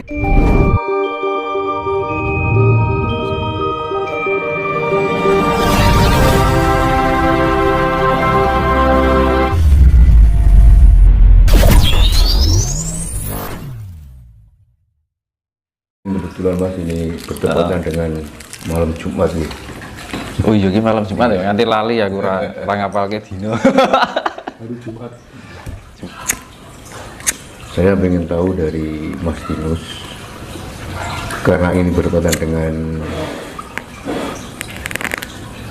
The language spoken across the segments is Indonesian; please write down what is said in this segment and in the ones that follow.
Kebetulan Mas ini bertepatan dengan malam Jumat nih. Oh iya, ini malam Jumat ya, nanti lali ya kurang ngapal ke dino. Hari Jumat. Saya ingin tahu dari Mas Dinus, karena ini bertepatan dengan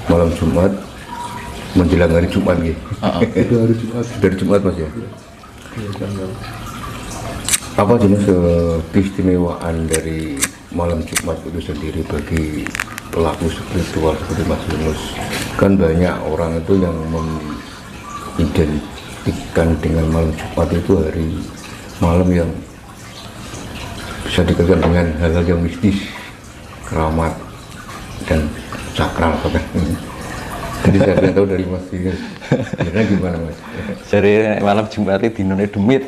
malam Jumat menjelang hari Jumat nih. Itu hari Jumat. Dari Jumat Mas ya. Apa jenis keistimewaan dari malam Jumat itu sendiri bagi pelaku spiritual seperti Mas Yunus? Kan banyak orang itu yang mengidentikan dengan malam Jumat itu hari malam yang bisa dikaitkan dengan hal-hal yang mistis, keramat, dan sakral. Jadi saya ingin tahu dari Mas Yunus, kira gimana Mas? Jadi malam Jumat itu dinone demit.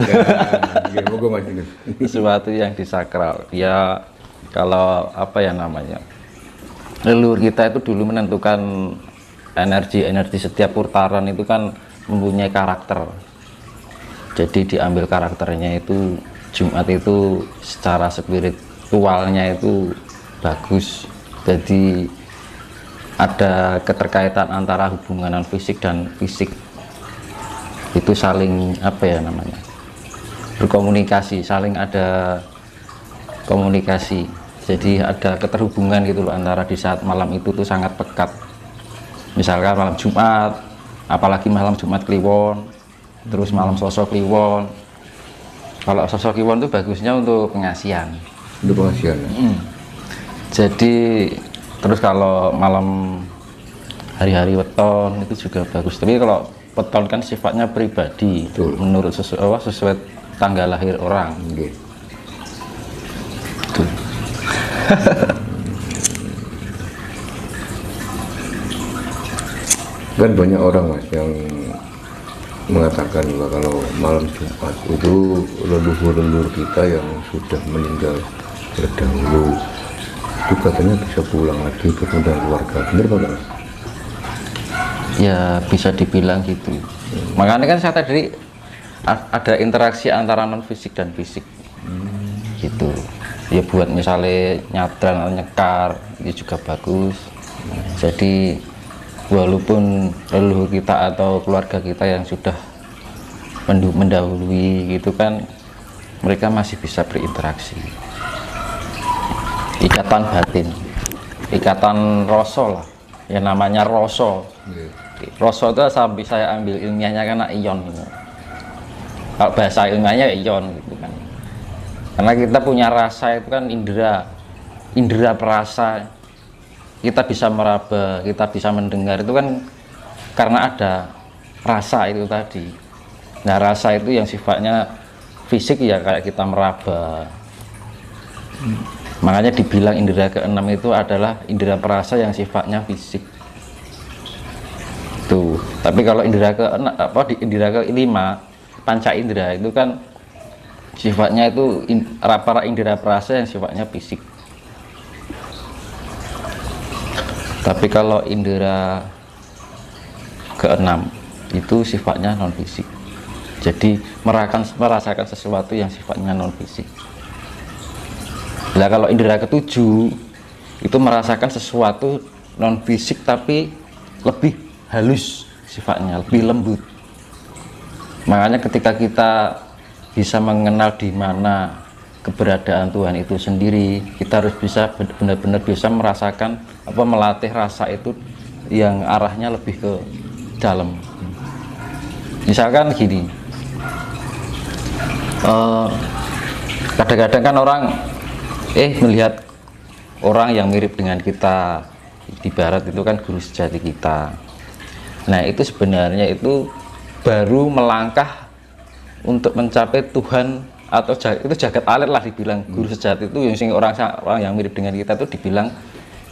Ya, moga Mas Yunus. Sesuatu yang disakral. Ya kalau apa ya namanya, leluhur kita itu dulu menentukan energi setiap putaran itu kan mempunyai karakter. Jadi diambil karakternya itu Jumat itu secara spiritualnya itu bagus. Jadi ada keterkaitan antara hubungan non fisik dan fisik itu saling apa ya namanya, berkomunikasi, saling ada komunikasi. Jadi ada keterhubungan gitu loh antara di saat malam itu tuh sangat pekat. Misalkan malam Jumat, apalagi malam Jumat Kliwon, terus malam Sosok Kliwon. Kalau Sosok Kliwon itu bagusnya untuk pengasihan. Untuk pengasihan. Jadi terus kalau malam hari-hari weton itu juga bagus. Tapi kalau weton kan sifatnya pribadi. Betul. Menurut sesuai tanggal lahir orang. Okay. Kan banyak orang Mas yang mengatakan bahwa kalau malam Jumat itu leluhur-leluhur kita yang sudah meninggal terdahulu itu katanya bisa pulang lagi bertemu dengan keluarga. Benar Pak Mas? Ya bisa dibilang gitu. Makanya kan saya tadi ada interaksi antara non fisik dan fisik. Gitu. Ya buat misalnya nyadran atau nyekar itu juga bagus. Jadi walaupun leluhur kita atau keluarga kita yang sudah mendahului gitu kan, mereka masih bisa berinteraksi. Ikatan batin, ikatan rasa lah, yang namanya rasa. Rasa itu sampai saya ambil ilmiahnya karena ion gitu. Kalau bahasa ilmiahnya ion gitu kan, karena kita punya rasa itu kan indera perasa. Kita bisa meraba, kita bisa mendengar itu kan karena ada rasa itu tadi. Nah rasa itu yang sifatnya fisik ya kayak kita meraba. Makanya dibilang indera keenam itu adalah indera perasa yang sifatnya fisik. Tuh. Tapi kalau indera keenam indera kelima, panca indera itu kan sifatnya itu para indera perasa yang sifatnya fisik. Tapi kalau indera keenam itu sifatnya non fisik. Jadi merasakan sesuatu yang sifatnya non fisik. Nah kalau indera ketujuh itu merasakan sesuatu non fisik tapi lebih halus sifatnya, lebih lembut. Makanya ketika kita bisa mengenal di mana keberadaan Tuhan itu sendiri, kita harus bisa benar-benar bisa merasakan melatih rasa itu yang arahnya lebih ke dalam. Misalkan gini, kadang-kadang kan orang melihat orang yang mirip dengan kita di barat itu kan guru sejati kita. Nah itu sebenarnya itu baru melangkah untuk mencapai Tuhan atau itu jagat alit lah dibilang. Guru sejati itu yang orang yang mirip dengan kita itu dibilang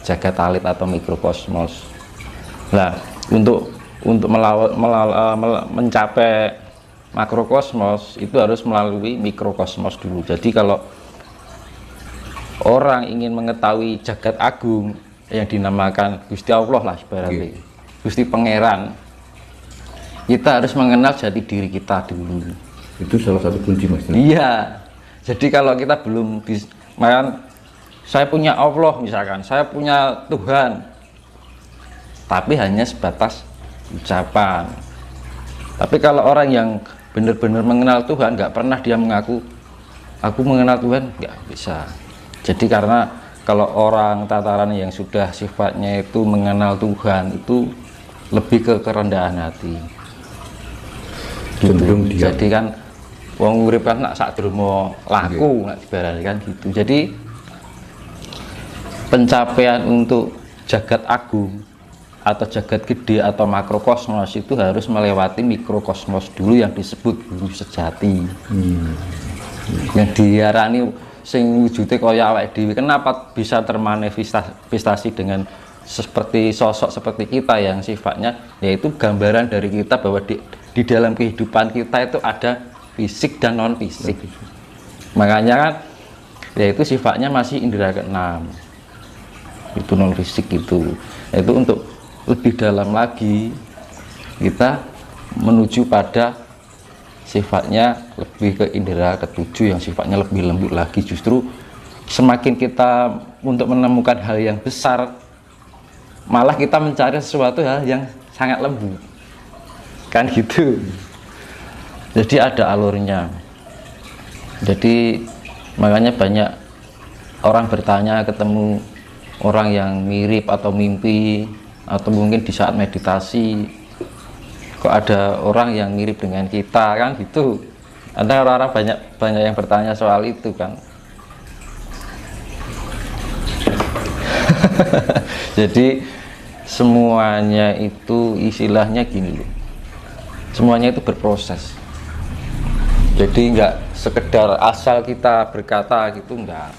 jagat alit atau mikrokosmos. Nah untuk mencapai makrokosmos itu harus melalui mikrokosmos dulu. Jadi kalau orang ingin mengetahui jagat agung yang dinamakan Gusti Allah lah ibaratnya, Gusti Pangeran, kita harus mengenal jati diri kita dulu. Itu salah satu kunci, Mas. Iya. Jadi kalau kita belum makan, saya punya Allah misalkan, saya punya Tuhan, tapi hanya sebatas ucapan. Tapi kalau orang yang benar-benar mengenal Tuhan, nggak pernah dia mengaku aku mengenal Tuhan, nggak bisa. Jadi karena kalau orang tataran yang sudah sifatnya itu mengenal Tuhan, itu lebih ke kerendahan hati. Cenderung diam. Jadi kan wong urip kan nak sakdurunge laku, nak dibarani kan gitu. Jadi pencapaian untuk jagat agung atau jagat gede atau makrokosmos itu harus melewati mikrokosmos dulu yang disebut guru sejati. Yang diarani sing wujudnya kaya awake dhewe. Kenapa bisa termanifestasi dengan seperti sosok seperti kita yang sifatnya yaitu gambaran dari kita bahwa di dalam kehidupan kita itu ada fisik dan non fisik. Makanya kan yaitu sifatnya masih indera keenam. Itu non fisik itu untuk lebih dalam lagi kita menuju pada sifatnya lebih ke indera ketujuh yang sifatnya lebih lembut lagi. Justru semakin kita untuk menemukan hal yang besar, malah kita mencari sesuatu hal yang sangat lembut kan gitu. Jadi ada alurnya. Jadi makanya banyak orang bertanya ketemu orang yang mirip atau mimpi atau mungkin di saat meditasi kok ada orang yang mirip dengan kita kan gitu. Ada orang-orang banyak yang bertanya soal itu kan. Jadi semuanya itu istilahnya gini loh, semuanya itu berproses. Jadi enggak sekedar asal kita berkata gitu, enggak.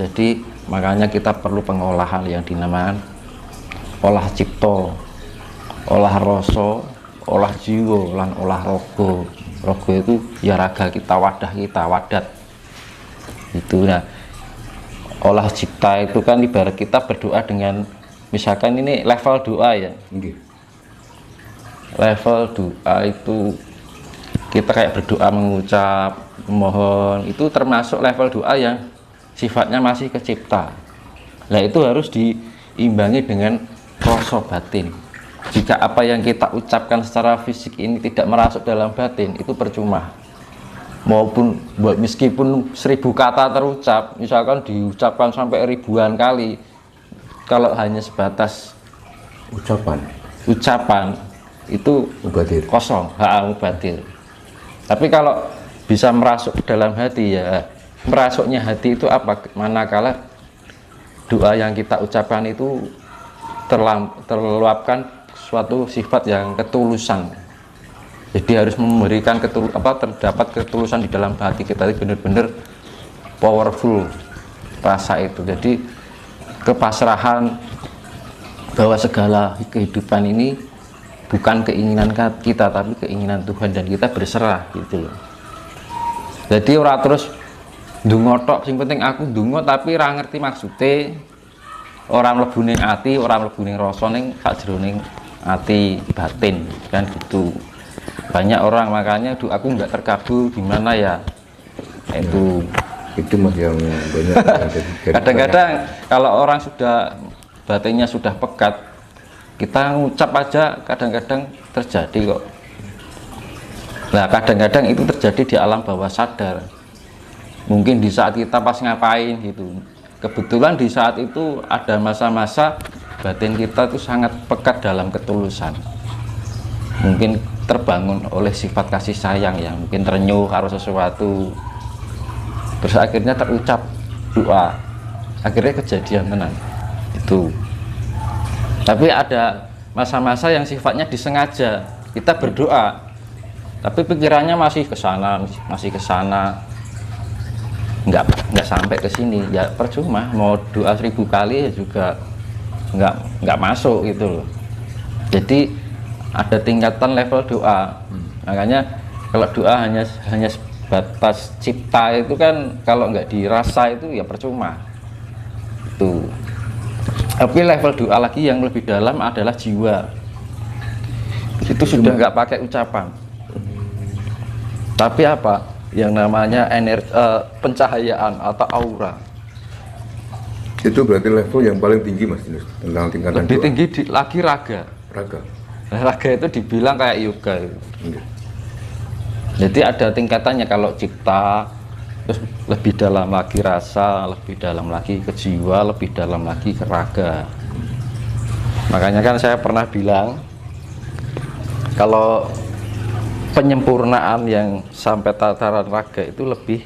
Jadi makanya kita perlu pengolahan yang dinamakan olah cipta, olah rasa, olah jiwa, lan olah rogo. Rogo itu ya raga kita, wadah kita, wadat itu. Nah, olah cipta itu kan ibarat kita berdoa dengan, misalkan ini level doa ya. Level doa itu kita kayak berdoa, mengucap, memohon, itu termasuk level doa yang sifatnya masih kecipta. Nah itu harus diimbangi dengan rasa batin. Jika apa yang kita ucapkan secara fisik ini tidak merasuk dalam batin, itu percuma. Maupun meskipun 1000 kata terucap, misalkan diucapkan sampai ribuan kali, kalau hanya sebatas ucapan itu mubadir, kosong, mubadir. Tapi kalau bisa merasuk ke dalam hati, ya merasuknya hati itu apa? Manakala doa yang kita ucapkan itu terluapkan suatu sifat yang ketulusan. Jadi harus memberikan terdapat ketulusan di dalam hati kita, itu benar-benar powerful rasa itu. Jadi kepasrahan bahwa segala kehidupan ini bukan keinginan kita tapi keinginan Tuhan, dan kita berserah gitu loh. Jadi ora terus ndonga tok, sing penting aku ndonga tapi ora ngerti maksudnya, ora mlebu ning ati, ora mlebu ning rasa ning sakjroning ati batin kan gitu. Banyak orang makanya aku nggak terkabul gimana ya, itu Mas yang banyak. Kadang-kadang kalau orang sudah batinnya sudah pekat, kita ngucap aja kadang-kadang terjadi kok. Nah kadang-kadang itu terjadi di alam bawah sadar, mungkin di saat kita pas ngapain gitu. Kebetulan di saat itu ada masa-masa batin kita itu sangat pekat dalam ketulusan, mungkin terbangun oleh sifat kasih sayang yang mungkin terenyuh karo sesuatu, terus akhirnya terucap doa, akhirnya kejadian tenan itu. Tapi ada masa-masa yang sifatnya disengaja, kita berdoa tapi pikirannya masih ke sana, nggak sampai ke sini, ya percuma. Mau doa 1000 kali ya juga nggak masuk gitu loh. Jadi ada tingkatan level doa. Makanya kalau doa hanya sebatas cipta itu kan, kalau nggak dirasa itu ya percuma. itu. Tapi level doa lagi yang lebih dalam adalah jiwa. Itu sudah nggak pakai ucapan. Tapi apa? Yang namanya energi, pencahayaan atau aura. Itu berarti level yang paling tinggi Mas Yunus tentang tingkatan Lebih doa. tinggi lagi raga. Raga. Nah, raga itu dibilang kayak yoga. Iya. Jadi ada tingkatannya, kalau cipta, terus lebih dalam lagi rasa, lebih dalam lagi ke jiwa, lebih dalam lagi ke raga. Makanya kan saya pernah bilang, kalau penyempurnaan yang sampai tataran raga itu lebih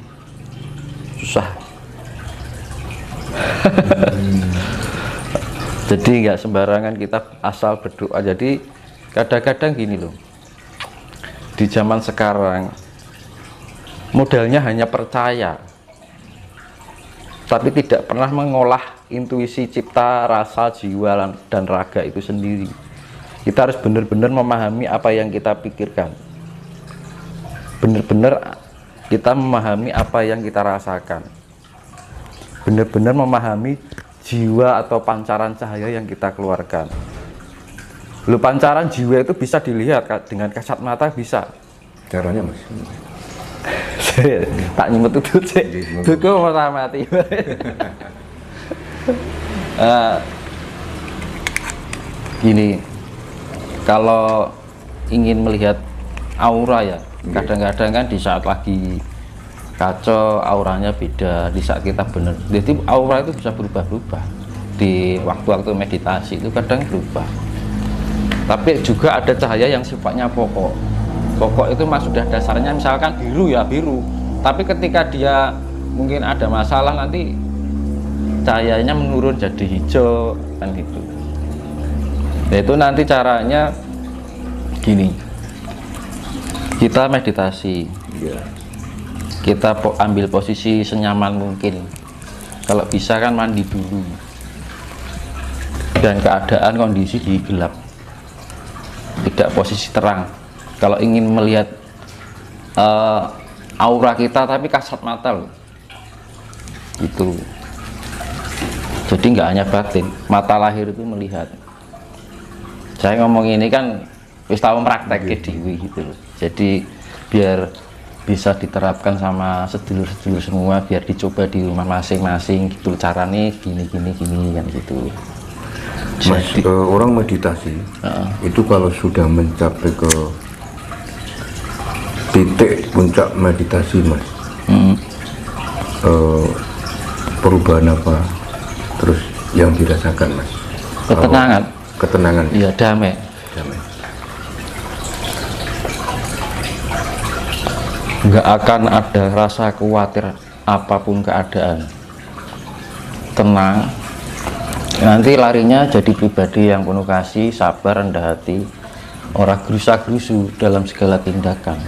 susah. Jadi nggak sembarangan kita asal berdoa. Jadi kadang-kadang gini loh, di zaman sekarang modalnya hanya percaya, tapi tidak pernah mengolah intuisi, cipta, rasa, jiwa, dan raga itu sendiri. Kita harus benar-benar memahami apa yang kita pikirkan, benar-benar kita memahami apa yang kita rasakan, benar-benar memahami jiwa atau pancaran cahaya yang kita keluarkan. Lu pancaran jiwa itu bisa dilihat dengan kasat mata, bisa. Caranya Mas. Tak nyemut itu sih. Duku mau mati. Gini, kalau ingin melihat aura ya, kadang-kadang kan di saat lagi kacau auranya beda, di saat kita bener. Jadi aura itu bisa berubah-ubah di waktu-waktu meditasi, itu kadang berubah. Tapi juga ada cahaya yang sifatnya pokok. Pokok itu mas sudah dasarnya misalkan biru ya biru, tapi ketika dia mungkin ada masalah nanti cahayanya menurun jadi hijau kan gitu. Nah, itu nanti caranya gini, kita meditasi, kita ambil posisi senyaman mungkin, kalau bisa kan mandi dulu, dan keadaan kondisi di gelap, tidak posisi terang. Kalau ingin melihat aura kita tapi kasat mata loh, itu jadi nggak hanya batin, mata lahir itu melihat. Saya ngomong ini kan wis tahu praktek dewi gitu loh, jadi biar bisa diterapkan sama sedulur-sedulur semua, biar dicoba di rumah masing-masing gitu caranya, gini kan gitu. Mas, orang meditasi itu kalau sudah mencapai ke titik puncak meditasi Mas, perubahan apa terus yang dirasakan Mas? Ketenangan. Iya, damai. Nggak akan ada rasa khawatir apapun keadaan, tenang. Nanti larinya jadi pribadi yang penuh kasih, sabar, rendah hati, orang gerusa-gerusu dalam segala tindakan.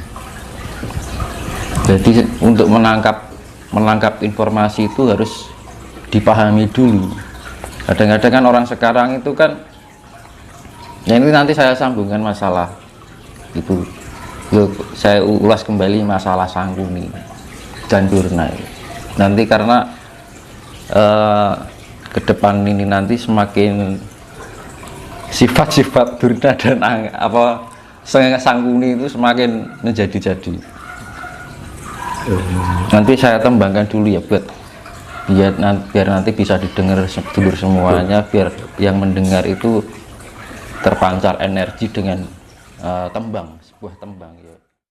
Jadi untuk menangkap informasi itu harus dipahami dulu. Kadang-kadang kan orang sekarang itu kan, ya ini nanti saya sambungkan masalah itu. Saya ulas kembali masalah Sangkuni dan Durna. Nanti karena ke depan ini nanti semakin sifat-sifat Durna dan Sangkuni itu semakin menjadi-jadi. Nanti saya tembangkan dulu ya biar nanti bisa didengar sedulur semuanya, biar yang mendengar itu terpancar energi dengan sebuah tembang ya.